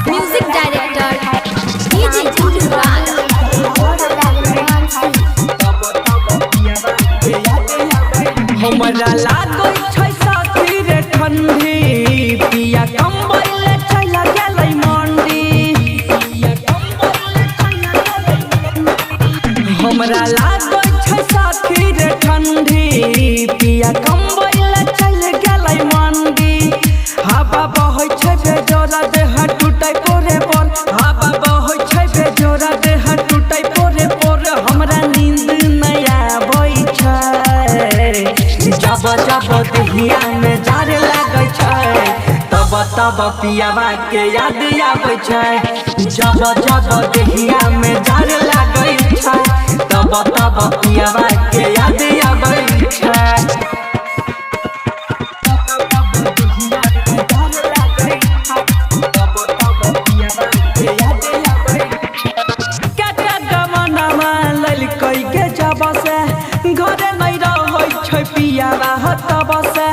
Music director DJ Gulraj. हमरा लागै छै साथी रे ठंडी पिया कंबल चला गेलै मंडी। हमरा लागै छै साथी रे ठंडी पिया कंबल चल गेलै मंडी। हवा बहै छै बेजोरा देह टूटै पोरे पोर, हवा बहै छै बेजोरा देह टूटै पोरे पोर। हमरा नींद नै आबै छै जब जब देहिया में जार लागै छै, तब तब पियावा के याद आबै छै। जब जब देहिया में जार लागै छै, तब तब पियावा के याद आबै छै। घरे नहीं रहै छै पियावा तब से,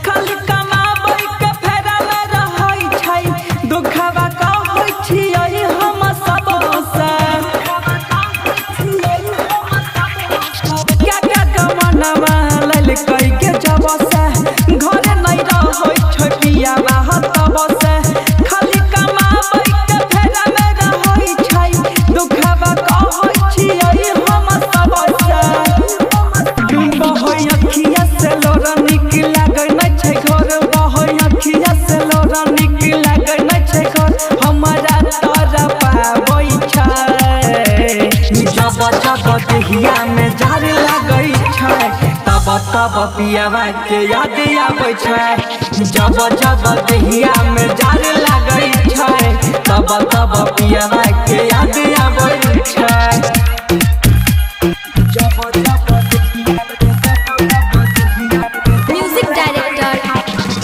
खाली कमाबै के फेरा में रहै छै। दुखवा कहै छियै हम सब से, क्या क्या कमनवा ललकै के जब से। घरे नहीं रहै छै पियावा तब से, खाली कमाबै के फेरा में रहै छै। दुखवा कहै छियै हम सब से, बहै अखिया से लोरा निक लागै नै छै घर, बहै अखिया से लोरा निक लागै नै छै घर। हमरा तोरा पाबै छै जब जब देहिया में जार लागै छै, तब तब पियावा के याद आबै छै। जब जब देहिया में जार लागै छै, तब तब पियावा के याद आबै छै। Music director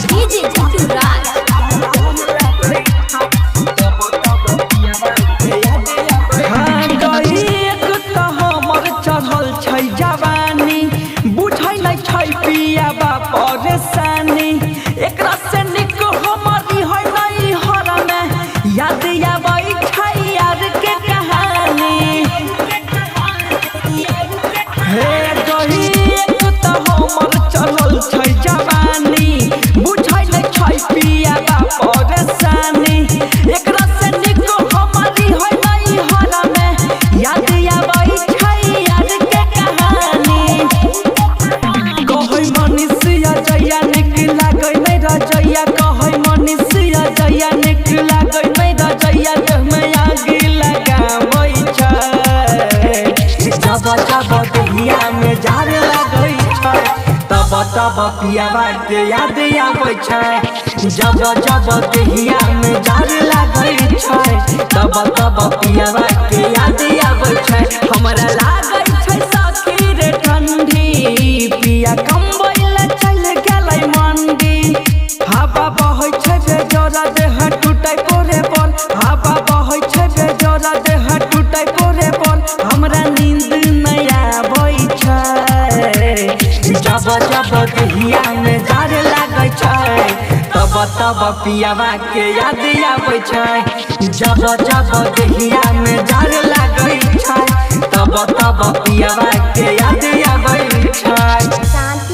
DJ Gulraj. हाँ गईक त हमर चढ़ल छै जवानी, बुझै नै छै पियावा परेशानी। एकरा से निक हमर है नै हर में याद आबै छै यार के कहानी। हे गईक त हमर चढ़ल छै जवानी, बुझै नै छै पियावा परेशानी। एकरा से निक हमर है नै हर में याद आबै छै यार के कहानी। कहै मनीषिया जइया निक लागै नै रजैया, कहै मनीषिया जइया निक लागै नै रजैया। देह में आग लगाबै छै जब जब देहिया में जार लागै छै, तब तब पियावा के याद आबै छै। जब जब देहिया में जार लागै छै, तब तब पियावा के याद आबै छै। हमरा लागै छै साथी रे ठंडी पिया कंबल चल गेलै मंडी। हवा बहै छै बेजोरा देह टूटै पोरे पोर, हवा बहै छै बेजोरा देह टूटै पोरे पोर। हमरा नींद नै आबै छै जब जब देहिया में जार लागै छै, तब तब पियावा के याद आबै छै। जब जब देहिया में जार लागै छै, तब तब पियावा के याद आबै छै।